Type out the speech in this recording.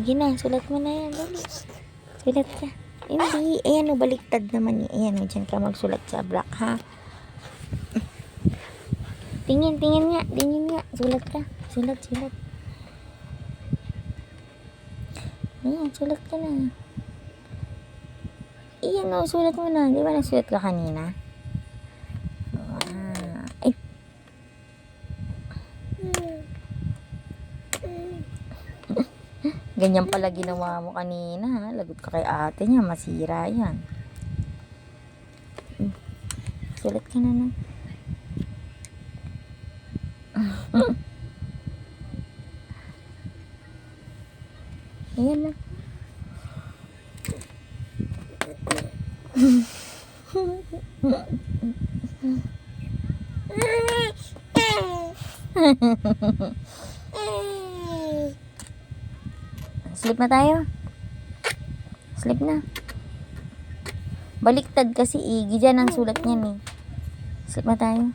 Sige na, sulat mo na yan. Dali. Sulat ka. Hindi. Ayan o, baliktad naman. Ayan o, dyan ka magsulat sa black, ha? Tingin nga. Tingin nga. Sulat ka. Sulat. Ayan, sulat ka na. Ayan o, sulat mo na. Di ba nasulat ka kanina? Ay. Ganyan pala ginawa mo kanina, ha? Lagot ka kay ate niya. Masira yan. Sulat ka na. Ayan na. Sleep na tayo. Sleep na. Baliktad kasi Iggy. Diyan ang sulat niyan eh. Sleep na tayo.